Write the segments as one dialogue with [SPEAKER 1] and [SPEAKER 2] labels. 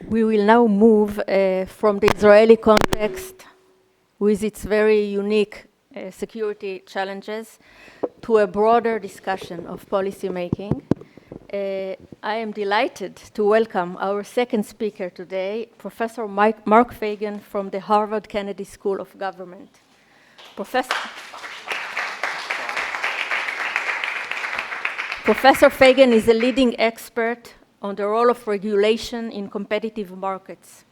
[SPEAKER 1] We will now move from the Israeli context with its very unique security challenges to a broader discussion of policy making. I am delighted to welcome our second speaker today, Professor Mark Fagan from the Harvard Kennedy School of Government. Professor Fagan is a leading expert on the role of regulation in competitive markets.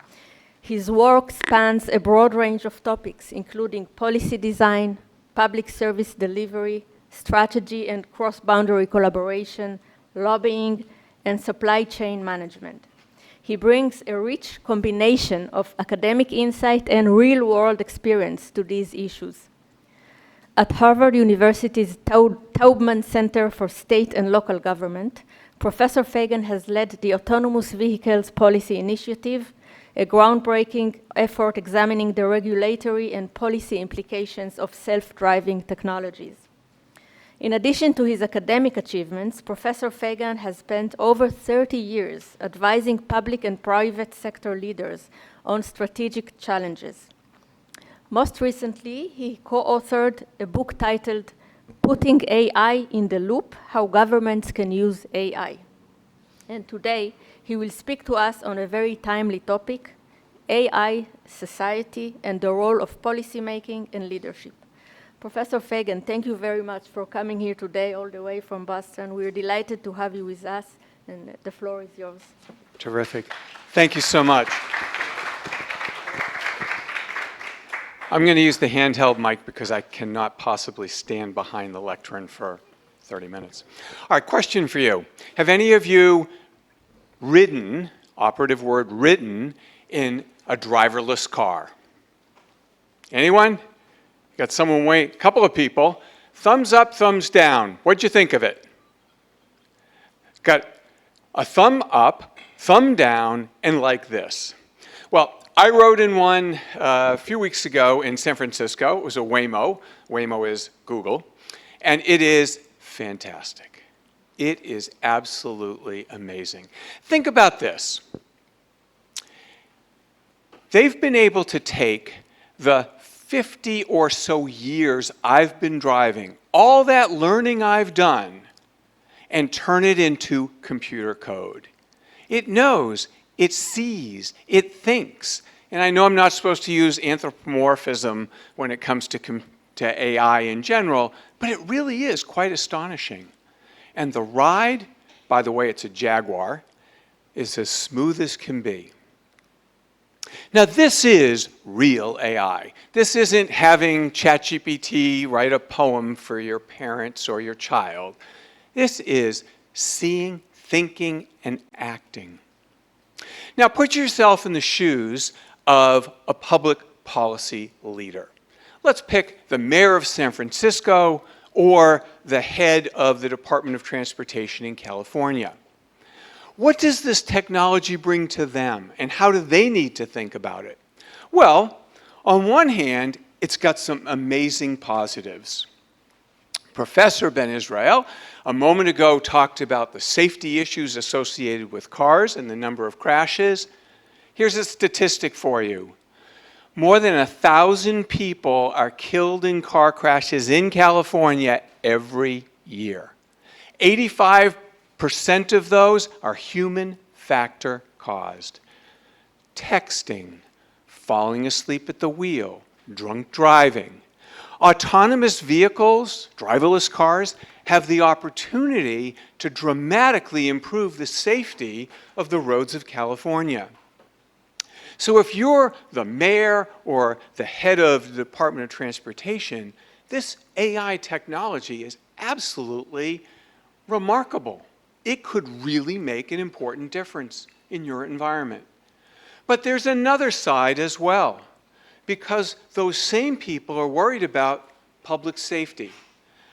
[SPEAKER 1] His work spans a broad range of topics, including policy design, public service delivery, strategy and cross-boundary collaboration, lobbying, and supply chain management. He brings a rich combination of academic insight and real-world experience to these issues. At Harvard University's Taubman Center for State and Local Government, Professor Fagan has led the Autonomous Vehicles Policy Initiative, a groundbreaking effort examining the regulatory and policy implications of self-driving technologies. In addition to his academic achievements, Professor Fagan has spent over 30 years advising public and private sector leaders on strategic challenges. Most recently, he co-authored a book titled Putting AI in the Loop, How Governments Can Use AI. And today, he will speak to us on a very timely topic, AI, society, and the role of policymaking and leadership. Professor Fagan, thank you very much for coming here today all the way from Boston. We're delighted to have you with us, and the floor is yours.
[SPEAKER 2] Terrific. Thank you so much. I'm going to use the handheld mic because I cannot possibly stand behind the lectern for 30 minutes. All right, question for you. Have any of you ridden, operative word, ridden, in a driverless car? Anyone? Got someone wait, a couple of people. Thumbs up, thumbs down. What'd you think of it? Got a thumb up, thumb down, and like this. Well, I rode in one a few weeks ago in San Francisco. It was a Waymo. Waymo is Google. And it is fantastic. It is absolutely amazing. Think about this. They've been able to take the 50 or so years I've been driving, all that learning I've done, and turn it into computer code. It knows. It sees, it thinks. And I know I'm not supposed to use anthropomorphism when it comes to AI in general, but it really is quite astonishing. And the ride, by the way, it's a Jaguar, is as smooth as can be. Now, this is real AI. This isn't having ChatGPT write a poem for your parents or your child. This is seeing, thinking, and acting. Now, put yourself in the shoes of a public policy leader. Let's pick the mayor of San Francisco or the head of the Department of Transportation in California. What does this technology bring to them, and how do they need to think about it? Well, on one hand, it's got some amazing positives. Professor Ben Israel, a moment ago, talked about the safety issues associated with cars and the number of crashes. Here's a statistic for you. More than 1,000 people are killed in car crashes in California every year. 85% of those are human factor caused. Texting, falling asleep at the wheel, drunk driving. Autonomous vehicles, driverless cars, have the opportunity to dramatically improve the safety of the roads of California. So if you're the mayor or the head of the Department of Transportation, this AI technology is absolutely remarkable. It could really make an important difference in your environment. But there's another side as well, because those same people are worried about public safety.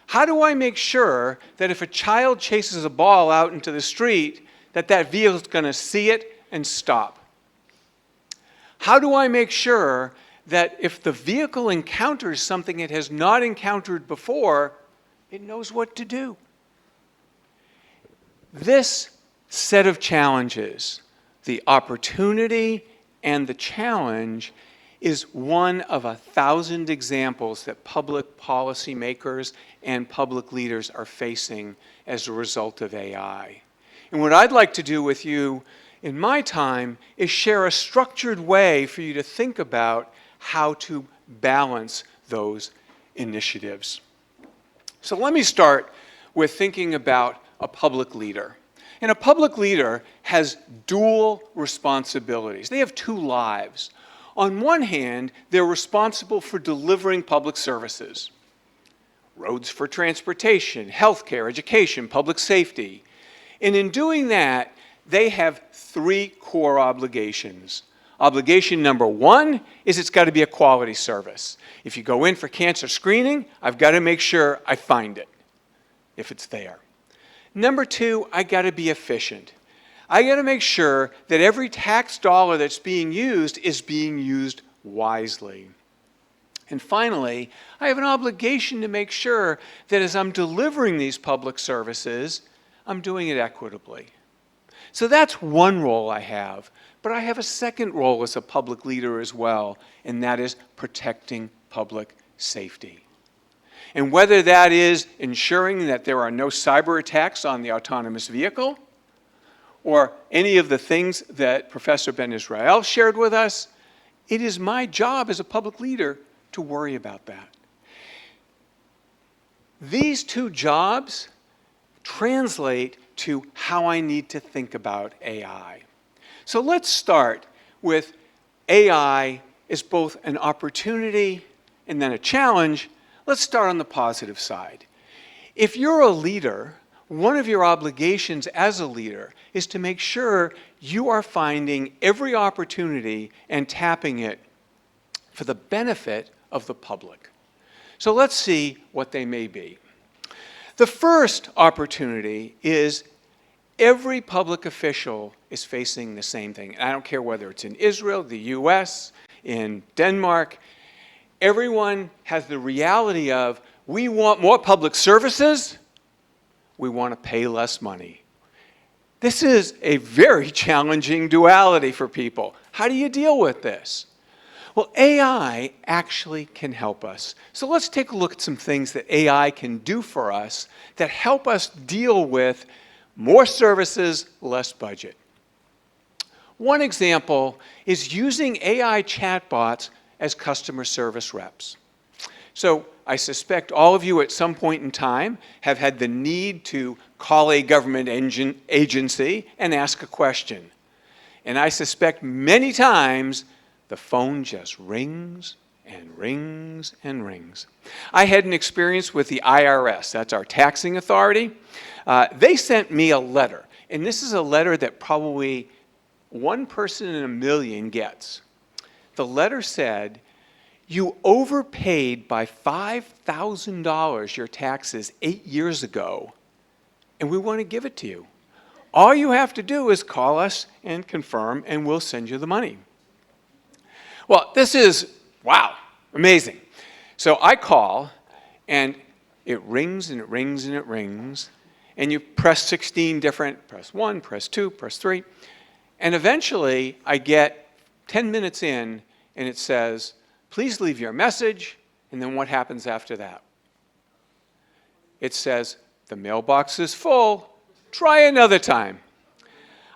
[SPEAKER 2] How do I make sure that if a child chases a ball out into the street, that vehicle's going to see it and stop? How do I make sure that if the vehicle encounters something it has not encountered before, it knows what to do? This set of challenges, the opportunity and the challenge is one of 1,000 examples that public policy makers and public leaders are facing as a result of AI. And what I'd like to do with you in my time is share a structured way for you to think about how to balance those initiatives. So let me start with thinking about a public leader. And a public leader has dual responsibilities. They have two lives. On one hand, they're responsible for delivering public services. Roads for transportation, healthcare, education, public safety. And in doing that, they have three core obligations. Obligation number one is it's got to be a quality service. If you go in for cancer screening, I've got to make sure I find it, if it's there. Number two, I got to be efficient. I got to make sure that every tax dollar that's being used is being used wisely. And finally, I have an obligation to make sure that as I'm delivering these public services, I'm doing it equitably. So that's one role I have, but I have a second role as a public leader as well, and that is protecting public safety. And whether that is ensuring that there are no cyber attacks on the autonomous vehicle, or any of the things that Professor Ben Israel shared with us, it is my job as a public leader to worry about that. These two jobs translate to how I need to think about AI. So let's start with AI as both an opportunity and then a challenge. Let's start on the positive side. If you're a leader, one of your obligations as a leader is to make sure you are finding every opportunity and tapping it for the benefit of the public. So let's see what they may be. The first opportunity is every public official is facing the same thing. And I don't care whether it's in Israel, the US, in Denmark. Everyone has the reality of, we want more public services, we want to pay less money. This is a very challenging duality for people. How do you deal with this? Well, AI actually can help us. So let's take a look at some things that AI can do for us that help us deal with more services, less budget. One example is using AI chatbots as customer service reps. So I suspect all of you at some point in time have had the need to call a government agency and ask a question. And I suspect many times the phone just rings and rings and rings. I had an experience with the IRS, that's our taxing authority. They sent me a letter, and this is a letter that probably one person in a million gets. The letter said, you overpaid by $5,000 your taxes 8 years ago, and we want to give it to you. All you have to do is call us and confirm, and we'll send you the money. Well, this is, wow, amazing. So I call, and it rings and it rings and it rings, and you press 16 different, press 1, press 2, press 3, and eventually I get 10 minutes in, and it says, please leave your message, and then what happens after that? It says, the mailbox is full, try another time.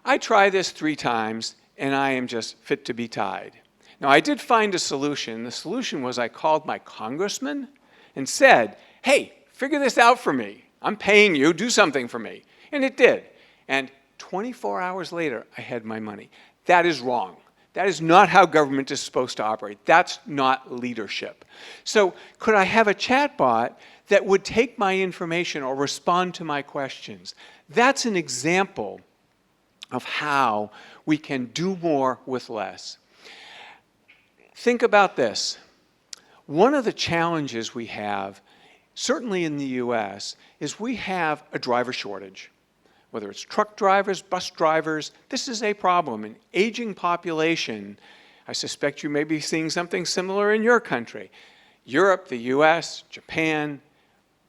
[SPEAKER 2] I try this 3 times, and I am just fit to be tied. Now, I did find a solution. The solution was I called my congressman and said, hey, figure this out for me. I'm paying you, do something for me. And it did. And 24 hours later, I had my money. That is wrong. That is not how government is supposed to operate. That's not leadership. So could I have a chatbot that would take my information or respond to my questions? That's an example of how we can do more with less. Think about this. One of the challenges we have, certainly in the US, is we have a driver shortage. Whether it's truck drivers, bus drivers, this is a problem. An aging population, I suspect you may be seeing something similar in your country. Europe, the US, Japan,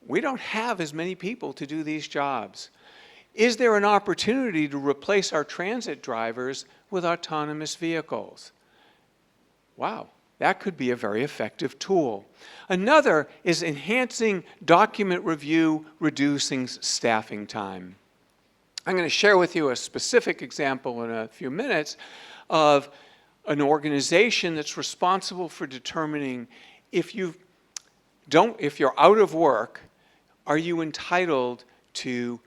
[SPEAKER 2] we don't have as many people to do these jobs. Is there an opportunity to replace our transit drivers with autonomous vehicles? Wow, that could be a very effective tool. Another is enhancing document review, reducing staffing time. I'm going to share with you a specific example in a few minutes of an organization that's responsible for determining if you're out of work, are you entitled to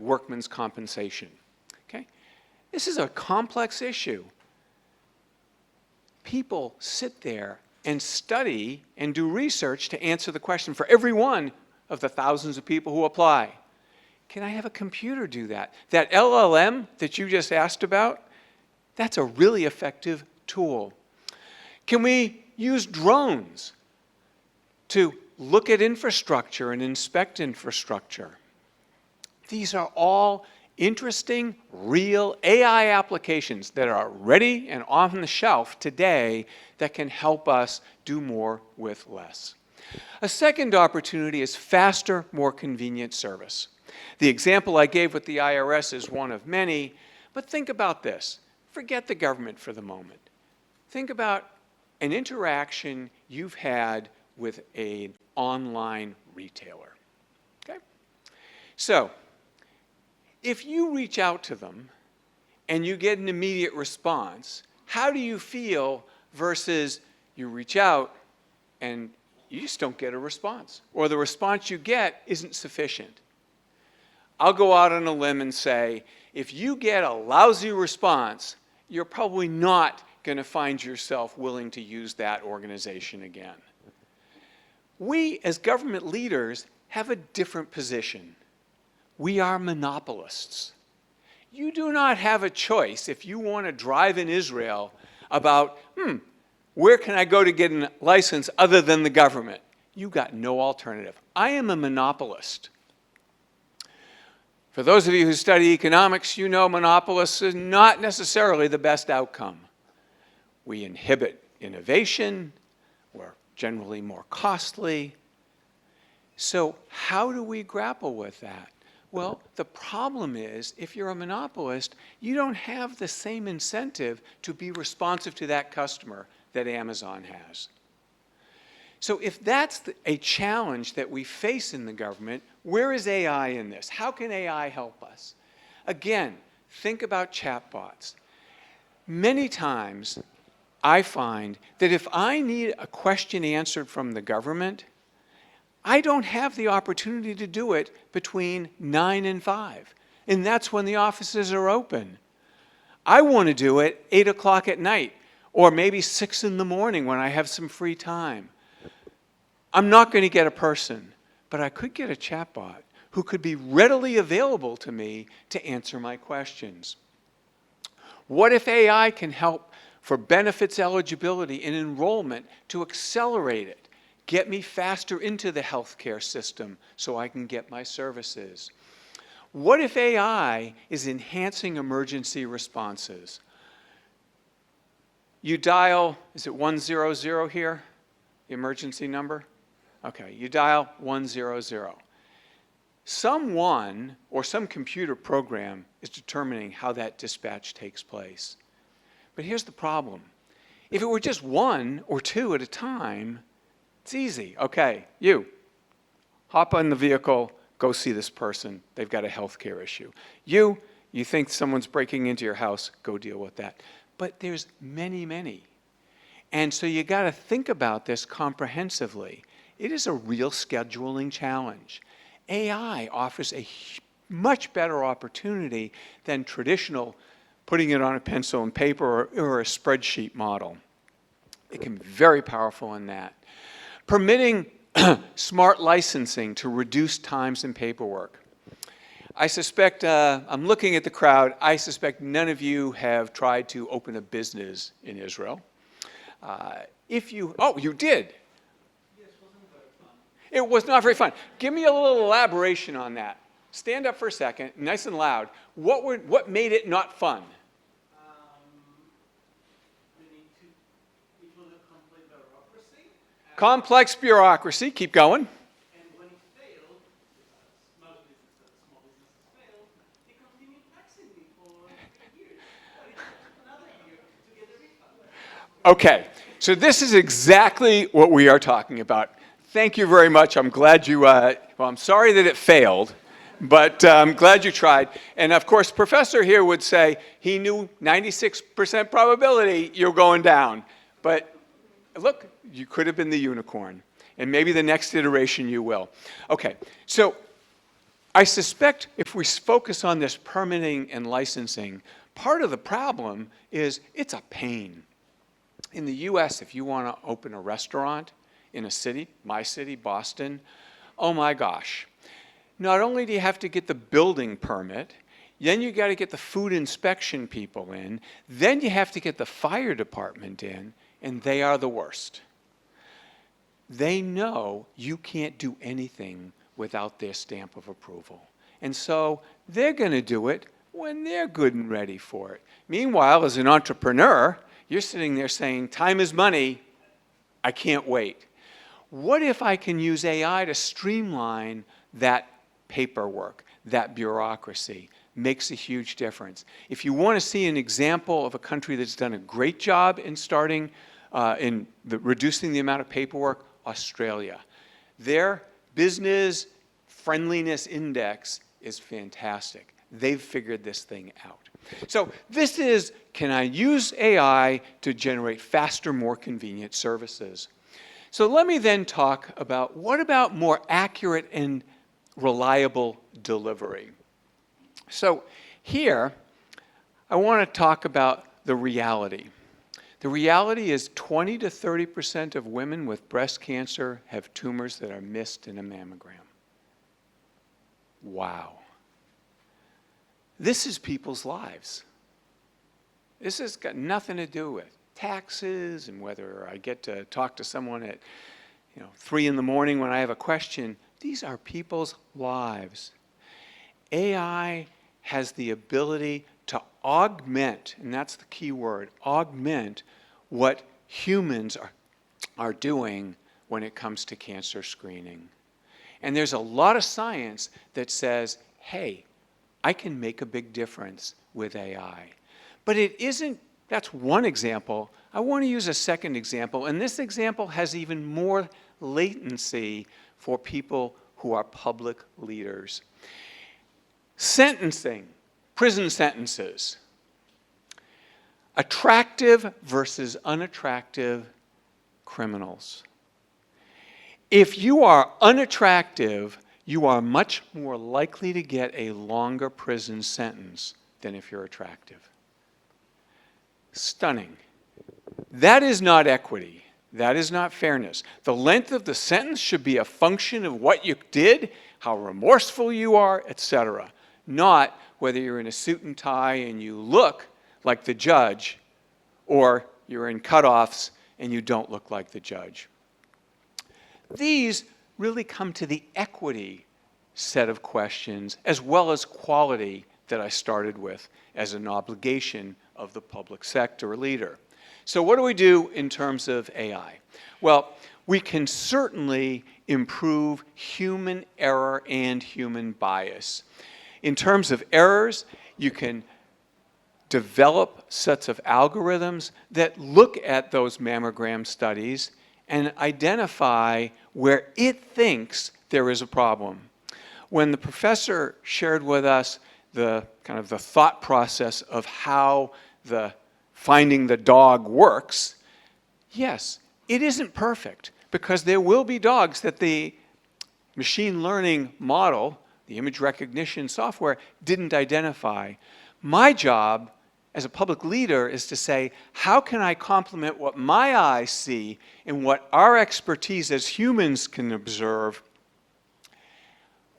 [SPEAKER 2] workman's compensation? Okay? This is a complex issue. People sit there and study and do research to answer the question for every one of the thousands of people who apply. Can I have a computer do that? That LLM that you just asked about, that's a really effective tool. Can we use drones to look at infrastructure and inspect infrastructure? These are all interesting, real AI applications that are ready and on the shelf today that can help us do more with less. A second opportunity is faster, more convenient service. The example I gave with the IRS is one of many, but think about this. Forget the government for the moment. Think about an interaction you've had with an online retailer. Okay? So, if you reach out to them and you get an immediate response, how do you feel versus you reach out and you just don't get a response, or the response you get isn't sufficient? I'll go out on a limb and say, if you get a lousy response, you're probably not going to find yourself willing to use that organization again. We, as government leaders, have a different position. We are monopolists. You do not have a choice if you want to drive in Israel about, where can I go to get a license other than the government? You've got no alternative. I am a monopolist. For those of you who study economics, you know monopolists is not necessarily the best outcome. We inhibit innovation. We're generally more costly. So how do we grapple with that? Well, the problem is, if you're a monopolist, you don't have the same incentive to be responsive to that customer that Amazon has. So if that's a challenge that we face in the government, where is AI in this? How can AI help us? Again, think about chatbots. Many times, I find that if I need a question answered from the government, I don't have the opportunity to do it between 9 and 5. And that's when the offices are open. I want to do it 8 o'clock at night, or maybe 6 in the morning when I have some free time. I'm not going to get a person, but I could get a chatbot who could be readily available to me to answer my questions. What if AI can help for benefits eligibility and enrollment to accelerate it? Get me faster into the healthcare system so I can get my services. What if AI is enhancing emergency responses? You dial, is it 100 here, the emergency number? Okay, you dial 100. Someone or some computer program is determining how that dispatch takes place. But here's the problem. If it were just 1 or 2 at a time, it's easy. Okay, you, hop on the vehicle, go see this person. They've got a healthcare issue. You think someone's breaking into your house, go deal with that. But there's many, many. And so you got to think about this comprehensively. It is a real scheduling challenge. AI offers a much better opportunity than traditional putting it on a pencil and paper or a spreadsheet model. It can be very powerful in that. Permitting smart licensing to reduce times and paperwork. I suspect, I'm looking at the crowd, I suspect none of you have tried to open a business in Israel. You did. It was not very fun. Give me a little elaboration on that. Stand up for a second, nice and loud. What made it not fun?
[SPEAKER 3] It was a complex bureaucracy.
[SPEAKER 2] Complex bureaucracy. Keep going.
[SPEAKER 3] And when it failed, because most businesses, small businesses
[SPEAKER 2] Okay, so this is exactly what we are talking about. Thank you very much. I'm glad you, well, I'm sorry that it failed, but I'm glad you tried. And of course, Professor here would say he knew 96% probability you're going down. But look, you could have been the unicorn. And maybe the next iteration you will. Okay, so I suspect if we focus on this permitting and licensing, part of the problem is it's a pain. In the US, if you want to open a restaurant in a city, my city, Boston, oh my gosh. Not only do you have to get the building permit, then you got to get the food inspection people in, then you have to get the fire department in, and they are the worst. They know you can't do anything without their stamp of approval. And so they're going to do it when they're good and ready for it. Meanwhile, as an entrepreneur, you're sitting there saying, time is money, I can't wait. What if I can use AI to streamline that paperwork, that bureaucracy? Makes a huge difference. If you want to see an example of a country that's done a great job in reducing the amount of paperwork, Australia. Their business friendliness index is fantastic. They've figured this thing out. So this is, can I use AI to generate faster, more convenient services? So let me then talk about, what about more accurate and reliable delivery? So here, I want to talk about the reality. The reality is 20 to 30% of women with breast cancer have tumors that are missed in a mammogram. Wow. This is people's lives. This has got nothing to do with taxes and whether I get to talk to someone at 3 in the morning when I have a question. These are people's lives. AI has the ability to augment, and that's the key word, augment what humans are doing when it comes to cancer screening. And there's a lot of science that says, hey, I can make a big difference with AI. But it isn't, that's one example. I want to use a second example, and this example has even more latency for people who are public leaders. Sentencing, prison sentences. Attractive versus unattractive criminals. If you are unattractive, you are much more likely to get a longer prison sentence than if you're attractive. Stunning. That is not equity. That is not fairness. The length of the sentence should be a function of what you did, how remorseful you are, etc. Not whether you're in a suit and tie and you look like the judge, or you're in cutoffs and you don't look like the judge. These really come to the equity set of questions as well as quality that I started with as an obligation of the public sector leader. So what do we do in terms of AI? Well, we can certainly improve human error and human bias. In terms of errors, you can develop sets of algorithms that look at those mammogram studies and identify where it thinks there is a problem. When the professor shared with us the kind of the thought process of how the finding the dog works, yes, it isn't perfect because there will be dogs that the machine learning model, the image recognition software, didn't identify. My job as a public leader is to say, how can I complement what my eyes see and what our expertise as humans can observe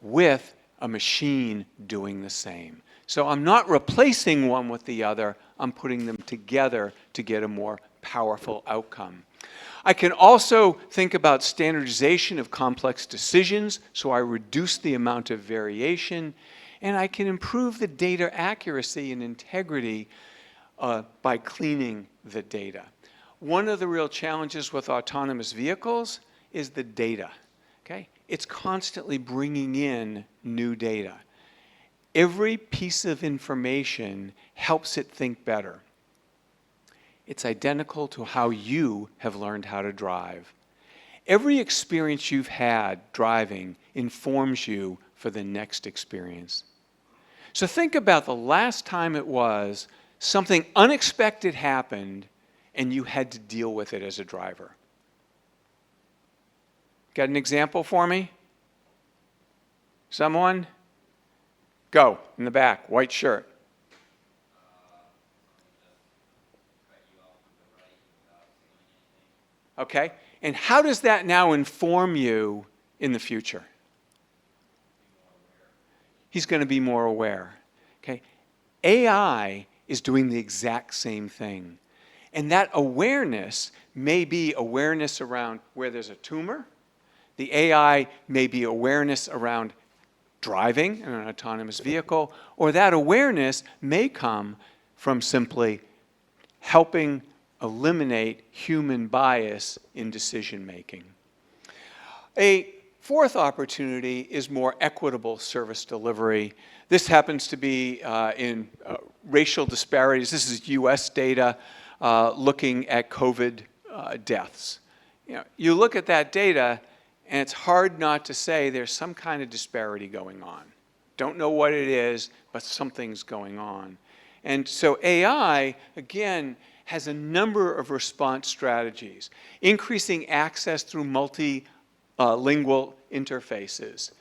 [SPEAKER 2] with a machine doing the same? So I'm not replacing one with the other, I'm putting them together to get a more powerful outcome. I can also think about standardization of complex decisions, so I reduce the amount of variation, and I can improve the data accuracy and integrity by cleaning the data. One of the real challenges with autonomous vehicles is the data. Okay? It's constantly bringing in new data. Every piece of information helps it think better. It's identical to how you have learned how to drive. Every experience you've had driving informs you for the next experience. So think about the last time it was something unexpected happened and you had to deal with it as a driver. Got an example for me? Someone? Go, in the back, white shirt. Okay, and how does that now inform you in the future? He's going to be more aware. Okay, AI is doing the exact same thing. And that awareness may be awareness around where there's a tumor. The AI may be awareness around driving in an autonomous vehicle, or that awareness may come from simply helping eliminate human bias in decision making. A fourth opportunity is more equitable service delivery. This happens to be in racial disparities. This is US data looking at COVID deaths. You look at that data and it's hard not to say there's some kind of disparity going on. Don't know what it is, but something's going on. And so AI, again, has a number of response strategies. Increasing access through multilingual interfaces.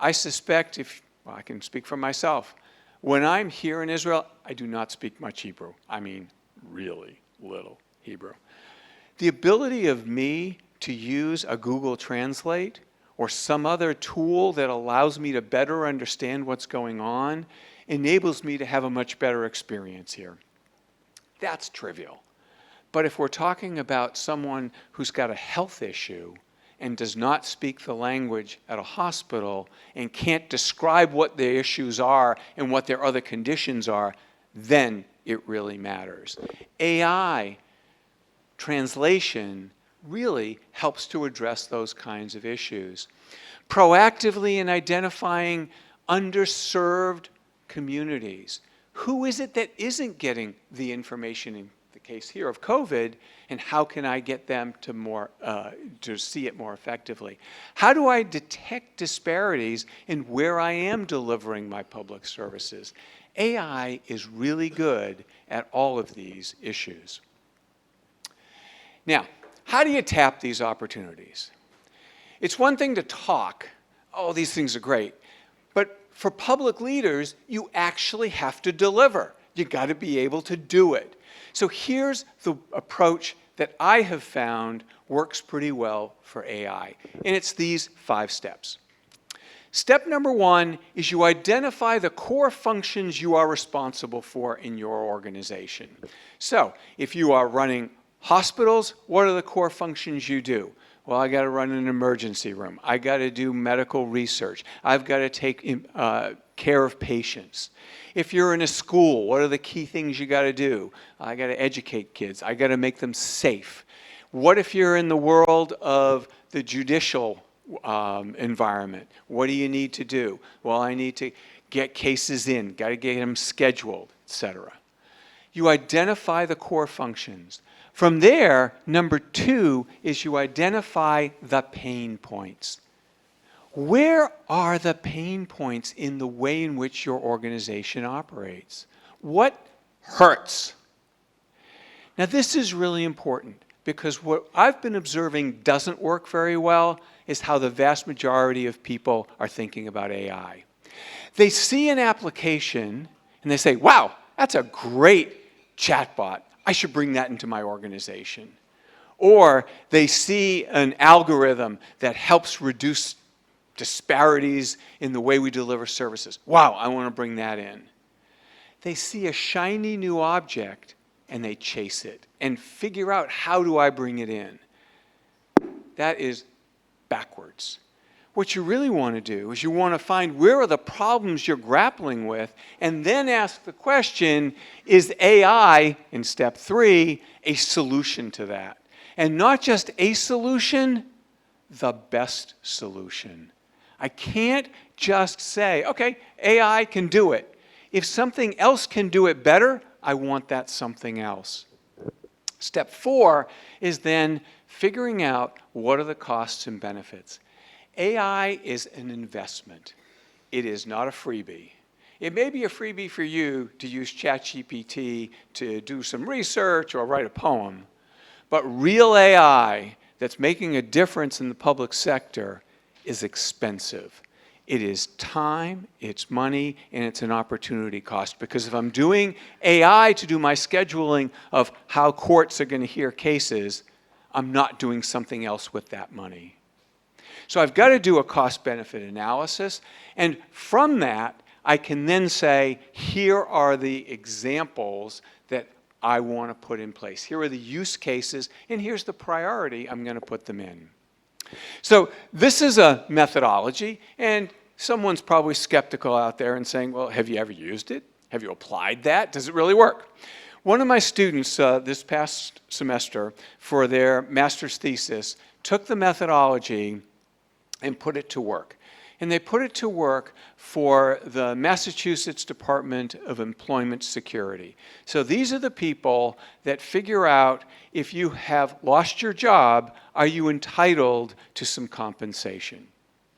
[SPEAKER 2] I suspect, well, I can speak for myself, when I'm here in Israel, I do not speak much Hebrew. I mean, really little Hebrew. The ability of me to use a Google Translate or some other tool that allows me to better understand what's going on enables me to have a much better experience here. That's trivial. But if we're talking about someone who's got a health issue and does not speak the language at a hospital and can't describe what their issues are and what their other conditions are, then it really matters. AI translation really helps to address those kinds of issues. Proactively in identifying underserved communities. Who is it that isn't getting the information in the case here of COVID, and how can I get them to see it more effectively? How do I detect disparities in where I am delivering my public services? AI is really good at all of these issues. Now, how do you tap these opportunities? It's one thing to talk, oh, these things are great, but for public leaders, you actually have to deliver. You got to be able to do it. So here's the approach that I have found works pretty well for AI, and it's these 5 steps. Step number 1 is you identify the core functions you are responsible for in your organization. So if you are running hospitals, what are the core functions you do? Well, I got to run an emergency room. I got to do medical research. I've got to take care of patients. If you're in a school, what are the key things you got to do? I got to educate kids. I got to make them safe. What if you're in the world of the judicial environment? What do you need to do? Well, I need to get cases in, got to get them scheduled, etc. You identify the core functions. From there, number 2 is you identify the pain points. Where are the pain points in the way in which your organization operates? What hurts? Now, this is really important because what I've been observing doesn't work very well is how the vast majority of people are thinking about AI. They see an application and they say, wow, that's a great chatbot. I should bring that into my organization. Or they see an algorithm that helps reduce disparities in the way we deliver services. Wow, I want to bring that in. They see a shiny new object and they chase it and figure out, how do I bring it in? That is backwards. What you really want to do is you want to find where are the problems you're grappling with and then ask the question, is AI, in step 3, a solution to that? And not just a solution, the best solution. I can't just say, okay, AI can do it. If something else can do it better, I want that something else. Step 4 is then figuring out what are the costs and benefits. AI is an investment. It is not a freebie. It may be a freebie for you to use ChatGPT to do some research or write a poem, but real AI that's making a difference in the public sector is expensive. It is time, it's money, and it's an opportunity cost. Because if I'm doing AI to do my scheduling of how courts are going to hear cases, I'm not doing something else with that money. So I've got to do a cost-benefit analysis, and from that, I can then say, here are the examples that I want to put in place. Here are the use cases, and here's the priority I'm going to put them in. So this is a methodology, and someone's probably skeptical out there and saying, well, have you ever used it? Have you applied that? Does it really work? One of my students this past semester for their master's thesis took the methodology and put it to work. And they put it to work for the Massachusetts Department of Employment Security. So these are the people that figure out if you have lost your job, are you entitled to some compensation?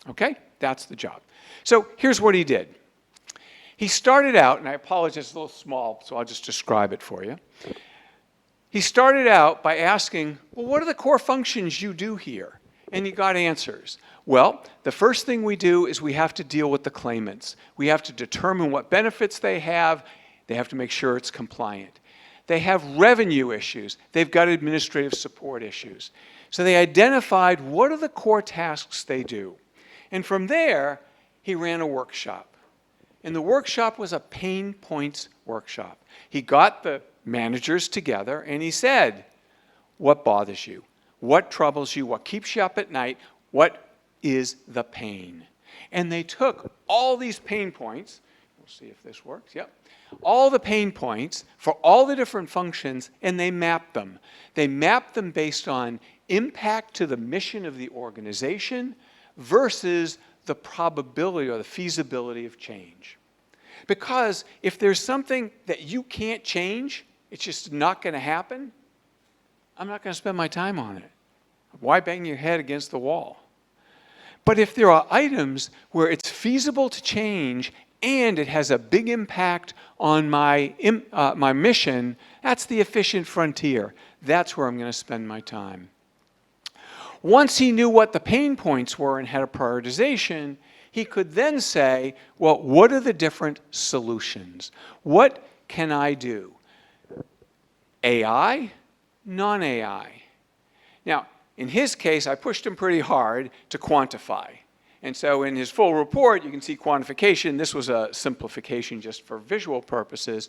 [SPEAKER 2] Okay, that's the job. So here's what he did. He started out, and I apologize, it's a little small, so I'll just describe it for you. He started out by asking, well, what are the core functions you do here? And he got answers. Well, the first thing we do is we have to deal with the claimants. We have to determine what benefits they have. They have to make sure it's compliant. They have revenue issues. They've got administrative support issues. So they identified what are the core tasks they do. And from there, he ran a workshop. And the workshop was a pain points workshop. He got the managers together and he said, what bothers you? What troubles you? What keeps you up at night? What is the pain? And they took all these pain points. We'll see if this works. Yep. All the pain points for all the different functions, and they mapped them. They mapped them based on impact to the mission of the organization versus the probability or the feasibility of change. Because if there's something that you can't change, it's just not going to happen, I'm not going to spend my time on it. Why bang your head against the wall? But if there are items where it's feasible to change and it has a big impact on my mission, that's the efficient frontier. That's where I'm going to spend my time. Once he knew what the pain points were and had a prioritization, he could then say, well, what are the different solutions? What can I do? AI, non-AI. Now, in his case, I pushed him pretty hard to quantify. And so in his full report, you can see quantification. This was a simplification just for visual purposes.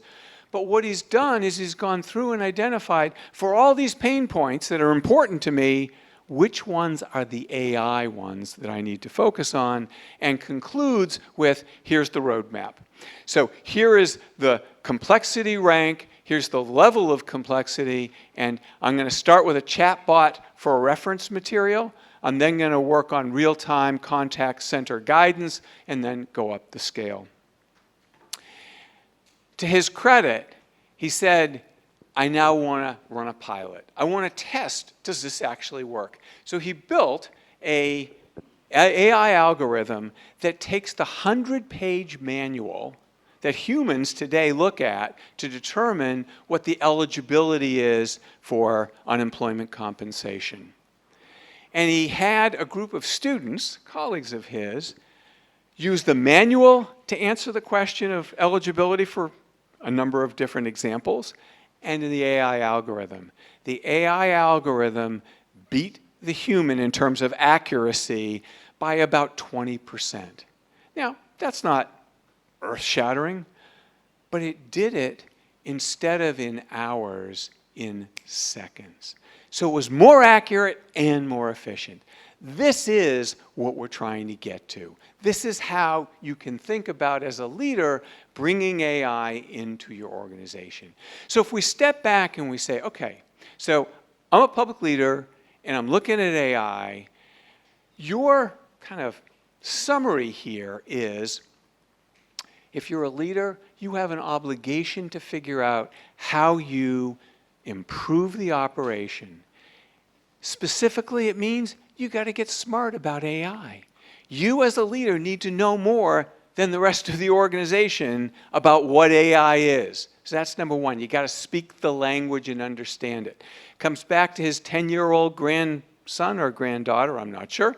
[SPEAKER 2] But what he's done is he's gone through and identified, for all these pain points that are important to me, which ones are the AI ones that I need to focus on, and concludes with, here's the roadmap. So here is the complexity rank, here's the level of complexity, and I'm going to start with a chatbot for a reference material. I'm then going to work on real-time contact center guidance, and then go up the scale. To his credit, he said, I now want to run a pilot. I want to test, does this actually work? So he built an AI algorithm that takes the 100-page manual that humans today look at to determine what the eligibility is for unemployment compensation. And he had a group of students, colleagues of his, use the manual to answer the question of eligibility for a number of different examples, and in the AI algorithm. The AI algorithm beat the human in terms of accuracy by about 20%. Now, that's not earth-shattering, but it did it instead of in hours, in seconds. So it was more accurate and more efficient. This is what we're trying to get to. This is how you can think about, as a leader, bringing AI into your organization. So if we step back and we say, okay, so I'm a public leader and I'm looking at AI, your kind of summary here is, if you're a leader, you have an obligation to figure out how you improve the operation. Specifically, it means you got to get smart about AI. You as a leader need to know more than the rest of the organization about what AI is. So that's number one. You got to speak the language and understand it. Comes back to his 10-year-old grandson or granddaughter, I'm not sure,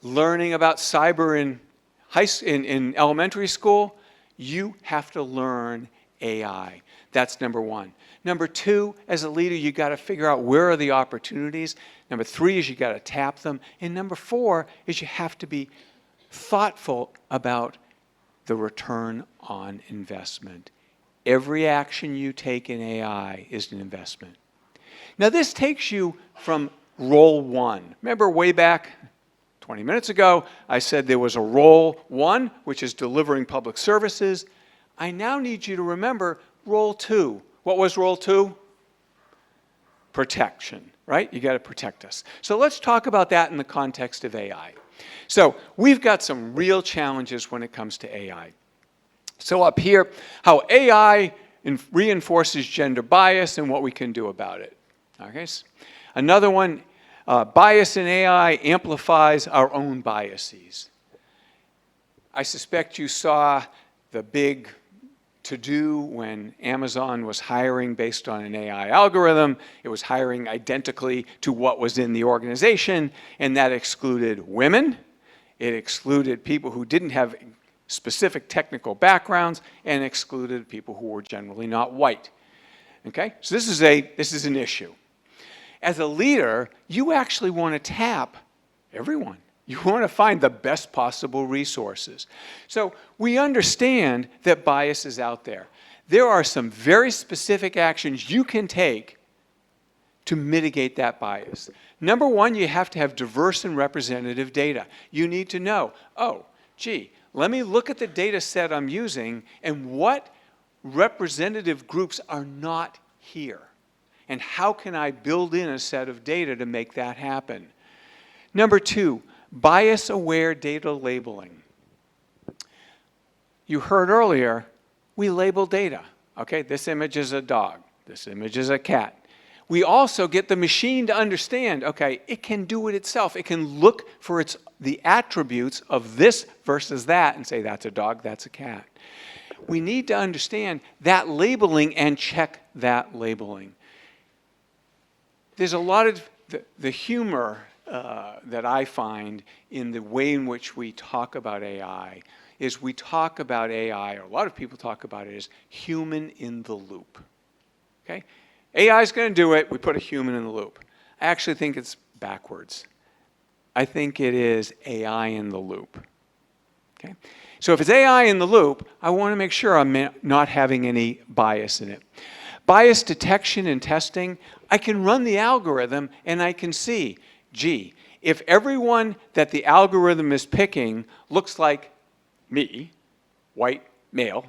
[SPEAKER 2] learning about cyber in elementary school. You have to learn AI. That's number one. Number two, as a leader, you got to figure out where are the opportunities. Number three is you got to tap them. And number four is you have to be thoughtful about the return on investment. Every action you take in AI is an investment. Now this takes you from role one. Remember way back 20 minutes ago, I said there was a role one, which is delivering public services. I now need you to remember role two. What was role two? Protection, right? You got to protect us. So let's talk about that in the context of AI. So we've got some real challenges when it comes to AI. So up here, how AI reinforces gender bias and what we can do about it. Okay. Another one, bias in AI amplifies our own biases. I suspect you saw the big to-do when Amazon was hiring based on an AI algorithm. It was hiring identically to what was in the organization, and that excluded women. It excluded people who didn't have specific technical backgrounds, and excluded people who were generally not white. Okay? So this is an issue. As a leader, you actually want to tap everyone. You want to find the best possible resources. So we understand that bias is out there. There are some very specific actions you can take to mitigate that bias. Number one, you have to have diverse and representative data. You need to know, oh, gee, let me look at the data set I'm using and what representative groups are not here. And how can I build in a set of data to make that happen? Number two, bias-aware data labeling. You heard earlier, we label data. Okay, this image is a dog. This image is a cat. We also get the machine to understand, okay, it can do it itself. It can look for the attributes of this versus that and say, that's a dog, that's a cat. We need to understand that labeling and check that labeling. There's a lot of the humor that I find in the way in which we talk about AI is we talk about AI, or a lot of people talk about it as human in the loop. Okay? AI is going to do it, we put a human in the loop. I actually think it's backwards. I think it is AI in the loop. Okay? So if it's AI in the loop, I want to make sure I'm not having any bias in it. Bias detection and testing, I can run the algorithm and I can see, gee, if everyone that the algorithm is picking looks like me, white, male,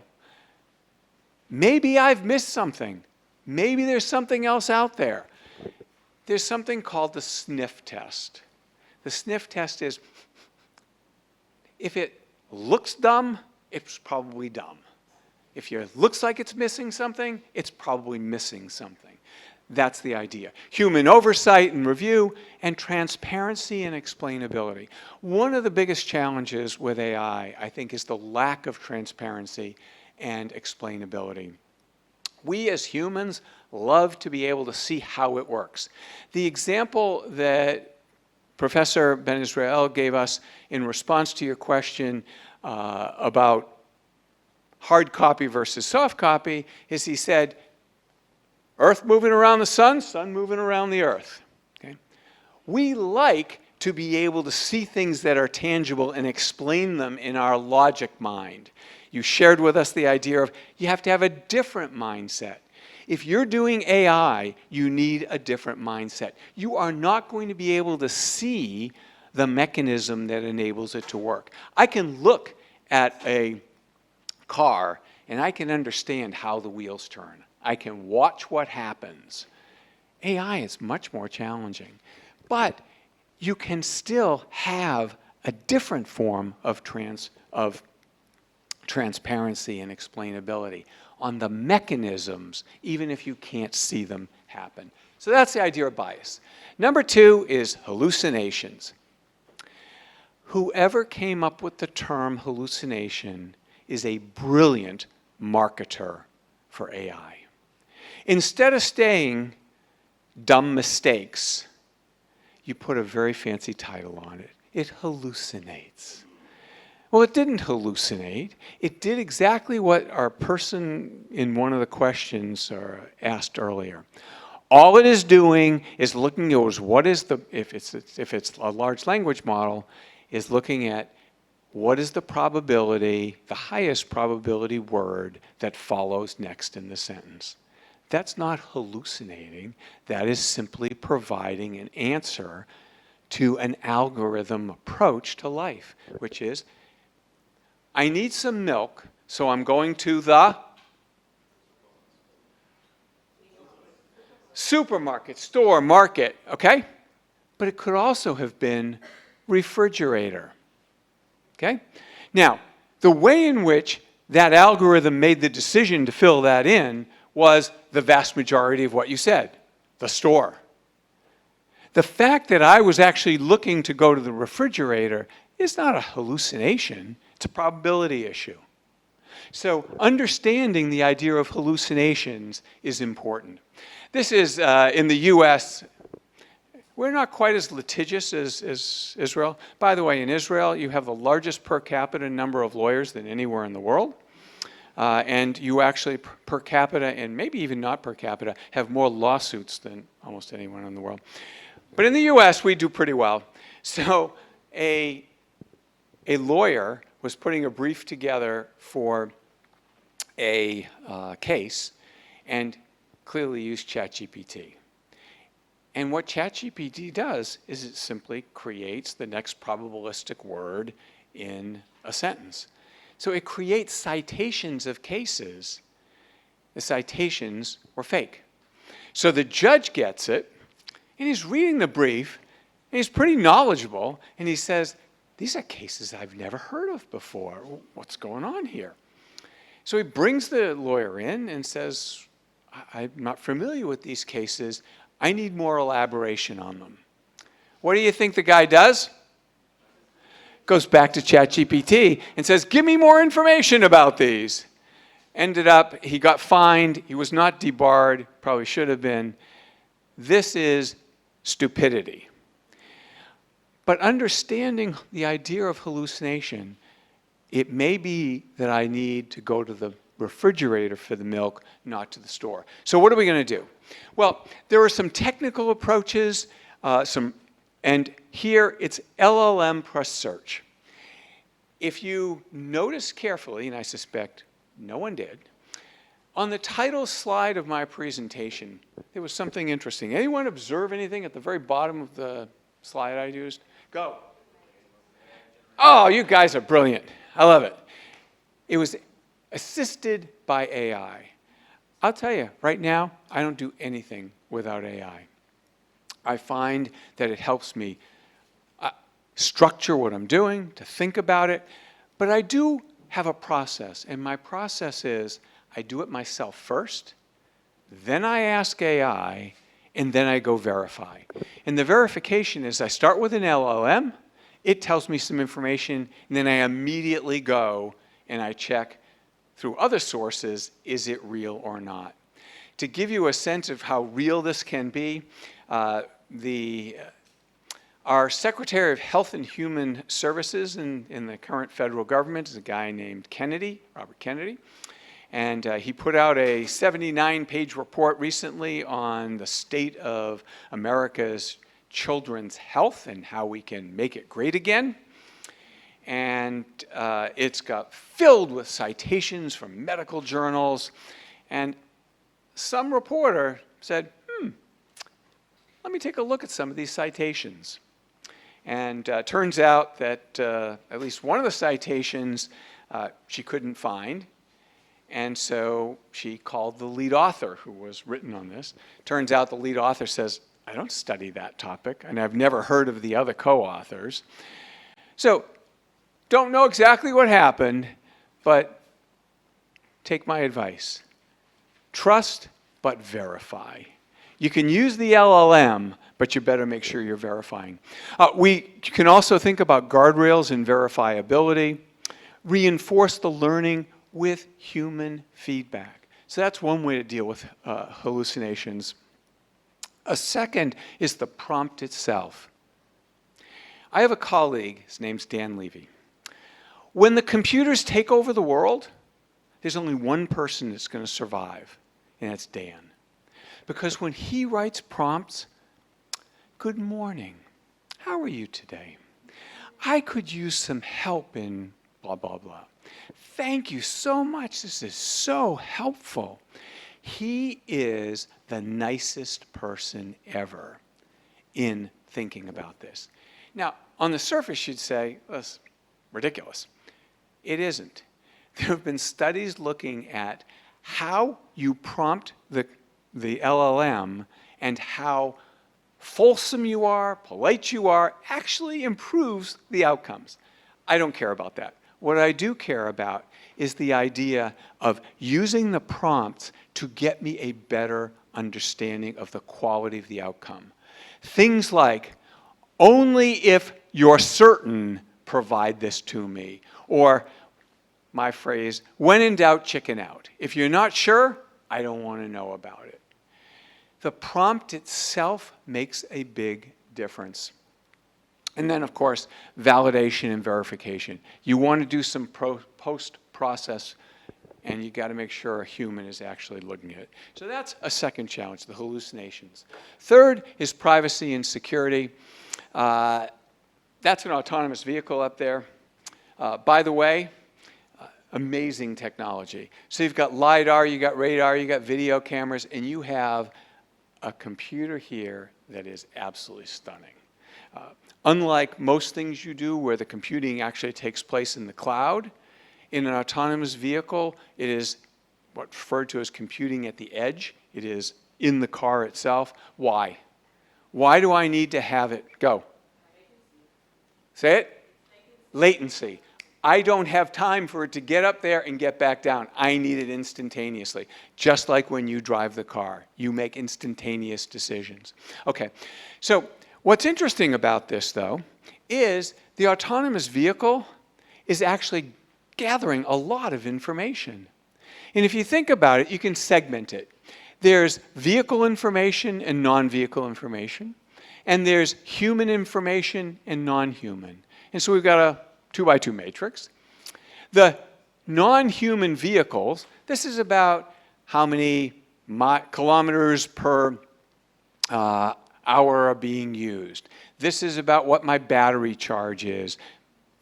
[SPEAKER 2] maybe I've missed something. Maybe there's something else out there. There's something called the sniff test. The sniff test is, if it looks dumb, it's probably dumb. If it looks like it's missing something, it's probably missing something. That's the idea. Human oversight and review, and transparency and explainability. One of the biggest challenges with AI, I think, is the lack of transparency and explainability. We as humans love to be able to see how it works. The example that Professor Ben Israel gave us in response to your question about hard copy versus soft copy is he said, Earth moving around the sun, sun moving around the earth. Okay? We like to be able to see things that are tangible and explain them in our logic mind. You shared with us the idea of you have to have a different mindset. If you're doing AI, you need a different mindset. You are not going to be able to see the mechanism that enables it to work. I can look at a car and I can understand how the wheels turn. I can watch what happens. AI is much more challenging, but you can still have a different form of transparency and explainability, on the mechanisms, even if you can't see them happen. So that's the idea of bias. Number 2 is hallucinations. Whoever came up with the term hallucination is a brilliant marketer for AI. Instead of saying dumb mistakes, you put a very fancy title on it. It hallucinates. Well, it didn't hallucinate. It did exactly what our person in one of the questions asked earlier. All it is doing is looking at what is the, if it's a large language model, is looking at what is the probability, the highest probability word that follows next in the sentence. That's not hallucinating. That is simply providing an answer to an algorithm approach to life, which is, I need some milk, so I'm going to the supermarket, store, market, okay? But it could also have been refrigerator, okay? Now, the way in which that algorithm made the decision to fill that in was the vast majority of what you said, the store. The fact that I was actually looking to go to the refrigerator is not a hallucination, it's a probability issue. So understanding the idea of hallucinations is important. This is in the US. We're not quite as litigious as Israel. By the way, in Israel, you have the largest per capita number of lawyers than anywhere in the world. And you actually, per capita, and maybe even not per capita, have more lawsuits than almost anyone in the world. But in the US, we do pretty well. So a lawyer was putting a brief together for a case and clearly used ChatGPT. And what ChatGPT does is it simply creates the next probabilistic word in a sentence. So it creates citations of cases. The citations were fake. So the judge gets it, and he's reading the brief, and he's pretty knowledgeable, and he says, these are cases I've never heard of before. What's going on here? So he brings the lawyer in and says, I'm not familiar with these cases. I need more elaboration on them. What do you think the guy does? Goes back to ChatGPT and says, give me more information about these. Ended up, he got fined. He was not debarred, probably should have been. This is stupidity. But understanding the idea of hallucination, it may be that I need to go to the refrigerator for the milk, not to the store. So what are we going to do? Well, there are some technical approaches, and here it's LLM plus search. If you notice carefully, and I suspect no one did, on the title slide of my presentation, there was something interesting. Anyone observe anything at the very bottom of the slide I used? Go. Oh, you guys are brilliant. I love it. It was assisted by AI. I'll tell you, right now, I don't do anything without AI. I find that it helps me structure what I'm doing, to think about it, but I do have a process, and my process is I do it myself first, then I ask AI, and then I go verify. And the verification is I start with an LLM, it tells me some information, and then I immediately go and I check through other sources, is it real or not? To give you a sense of how real this can be, our Secretary of Health and Human Services in the current federal government is a guy named Kennedy, Robert Kennedy. And he put out a 79-page report recently on the state of America's children's health and how we can make it great again. And it's got filled with citations from medical journals. And some reporter said, let me take a look at some of these citations. And turns out that at least one of the citations she couldn't find. And so she called the lead author who was written on this. Turns out the lead author says, I don't study that topic, and I've never heard of the other co-authors. So don't know exactly what happened, but take my advice. Trust, but verify. You can use the LLM, but you better make sure you're verifying. We can also think about guardrails and verifiability. Reinforce the learning with human feedback. So that's one way to deal with hallucinations. A second is the prompt itself. I have a colleague, his name's Dan Levy. When the computers take over the world, there's only one person that's going to survive, and that's Dan. Because when he writes prompts, good morning, how are you today? I could use some help in blah, blah, blah. Thank you so much, this is so helpful. He is the nicest person ever in thinking about this. Now, on the surface, you'd say, that's ridiculous. It isn't. There have been studies looking at how you prompt the LLM and how fulsome you are, polite you are, actually improves the outcomes. I don't care about that. What I do care about is the idea of using the prompts to get me a better understanding of the quality of the outcome. Things like, only if you're certain, provide this to me. Or my phrase, when in doubt, chicken out. If you're not sure, I don't want to know about it. The prompt itself makes a big difference. And then, of course, validation and verification. You want to do some post-process, and you got to make sure a human is actually looking at it. So that's a second challenge, the hallucinations. Third is privacy and security. That's an autonomous vehicle up there. By the way, amazing technology. So you've got LiDAR, you've got radar, you've got video cameras, and you have a computer here that is absolutely stunning. Unlike most things you do where the computing actually takes place in the cloud, in an autonomous vehicle, it is what's referred to as computing at the edge. It is in the car itself. Why? Why do I need to have it? Go. Say it? Latency. I don't have time for it to get up there and get back down. I need it instantaneously. Just like when you drive the car. You make instantaneous decisions. Okay, so what's interesting about this, though, is the autonomous vehicle is actually gathering a lot of information. And if you think about it, you can segment it. There's vehicle information and non-vehicle information. And there's human information and non-human. And so we've got a 2x2 matrix. The non-human vehicles, this is about how many kilometers per hour are being used. This is about what my battery charge is.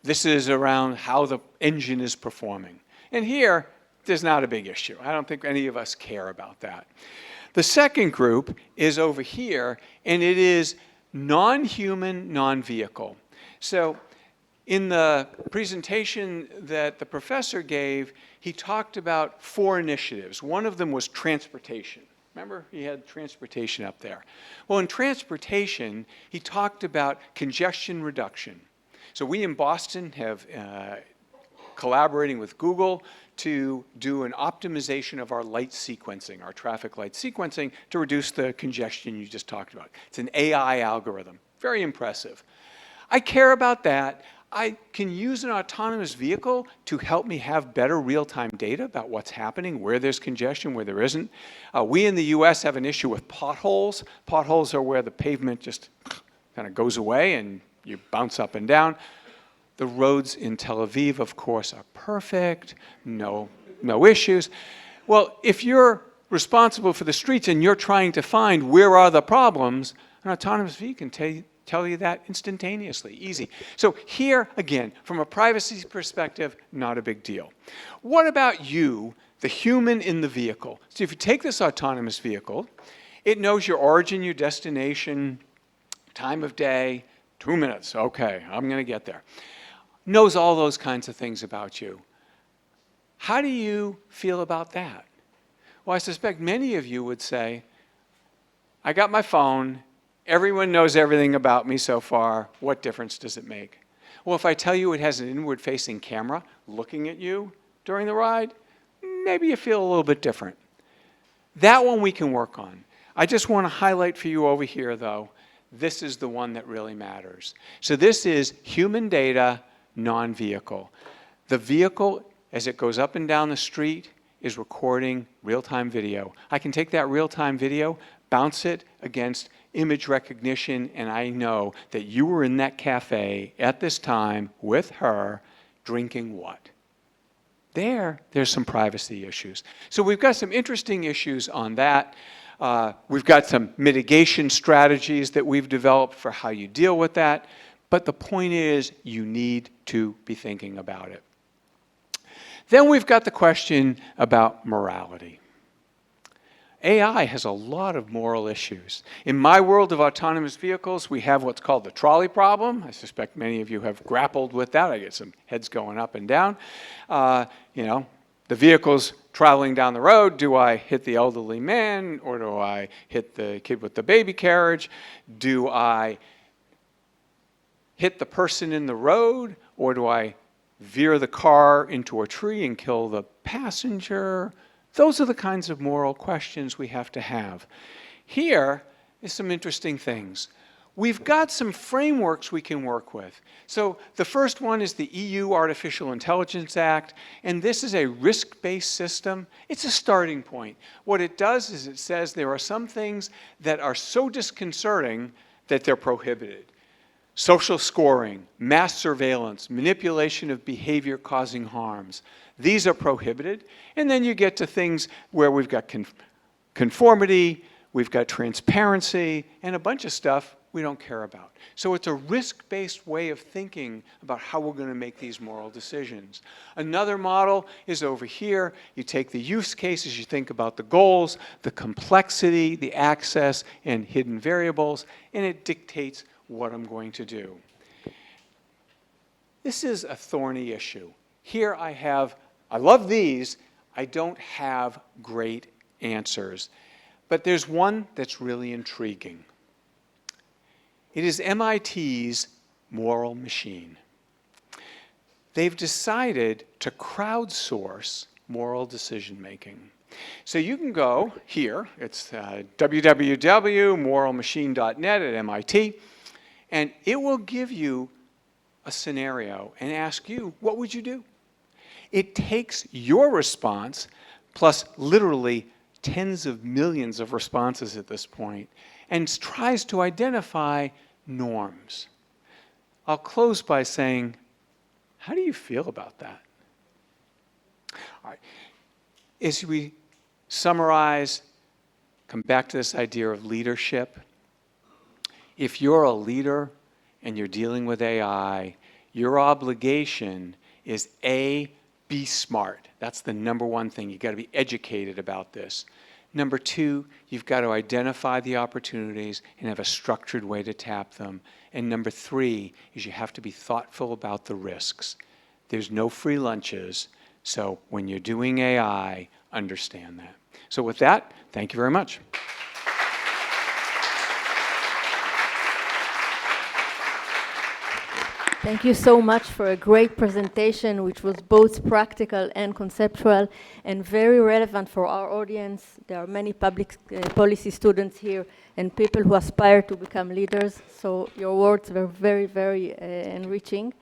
[SPEAKER 2] This is around how the engine is performing. And here, there's not a big issue. I don't think any of us care about that. The second group is over here, and it is non-human, non-vehicle. So in the presentation that the professor gave, he talked about 4 initiatives. One of them was transportation. Remember, he had transportation up there. Well, in transportation, he talked about congestion reduction. So we in Boston have collaborating with Google to do an optimization of our light sequencing, our traffic light sequencing, to reduce the congestion you just talked about. It's an AI algorithm. Very impressive. I care about that. I can use an autonomous vehicle to help me have better real-time data about what's happening, where there's congestion, where there isn't. We in the US have an issue with potholes. Potholes are where the pavement just kind of goes away and you bounce up and down. The roads in Tel Aviv, of course, are perfect, no issues. Well, if you're responsible for the streets and you're trying to find where are the problems, an autonomous vehicle can tell you that instantaneously, easy. So here, again, from a privacy perspective, not a big deal. What about you, the human in the vehicle? So if you take this autonomous vehicle, it knows your origin, your destination, time of day, 2 minutes, okay, I'm gonna get there. Knows all those kinds of things about you. How do you feel about that? Well, I suspect many of you would say, I got my phone, everyone knows everything about me so far, what difference does it make? Well, if I tell you it has an inward-facing camera looking at you during the ride, maybe you feel a little bit different. That one we can work on. I just want to highlight for you over here, though, this is the one that really matters. So this is human data, non-vehicle. The vehicle, as it goes up and down the street, is recording real-time video. I can take that real-time video, bounce it against image recognition, and I know that you were in that cafe at this time with her drinking what? There's some privacy issues. So we've got some interesting issues on that. We've got some mitigation strategies that we've developed for how you deal with that. But the point is, you need to be thinking about it. Then we've got the question about morality. AI has a lot of moral issues. In my world of autonomous vehicles, we have what's called the trolley problem. I suspect many of you have grappled with that. I get some heads going up and down. The vehicle's traveling down the road. Do I hit the elderly man, or do I hit the kid with the baby carriage? Do I hit the person in the road, or do I veer the car into a tree and kill the passenger? Those are the kinds of moral questions we have to have. Here is some interesting things. We've got some frameworks we can work with. So the first one is the EU Artificial Intelligence Act, and this is a risk-based system. It's a starting point. What it does is it says there are some things that are so disconcerting that they're prohibited. Social scoring, mass surveillance, manipulation of behavior causing harms. These are prohibited. And then you get to things where we've got conformity, we've got transparency, and a bunch of stuff we don't care about. So it's a risk-based way of thinking about how we're going to make these moral decisions. Another model is over here. You take the use cases, you think about the goals, the complexity, the access, and hidden variables, and it dictates what I'm going to do. This is a thorny issue. Here I love these, I don't have great answers. But there's one that's really intriguing. It is MIT's moral machine. They've decided to crowdsource moral decision making. So you can go here, it's www.moralmachine.net at MIT, and it will give you a scenario and ask you, what would you do? It takes your response, plus literally tens of millions of responses at this point, and tries to identify norms. I'll close by saying, how do you feel about that? All right. As we summarize, come back to this idea of leadership. If you're a leader and you're dealing with AI, your obligation is A, be smart. That's the number one thing. You've got to be educated about this. Number two, you've got to identify the opportunities and have a structured way to tap them. And number three is you have to be thoughtful about the risks. There's no free lunches, so when you're doing AI, understand that. So with that, thank you very much.
[SPEAKER 1] Thank you so much for a great presentation, which was both practical and conceptual and very relevant for our audience. There are many public policy students here and people who aspire to become leaders, so your words were very, very enriching.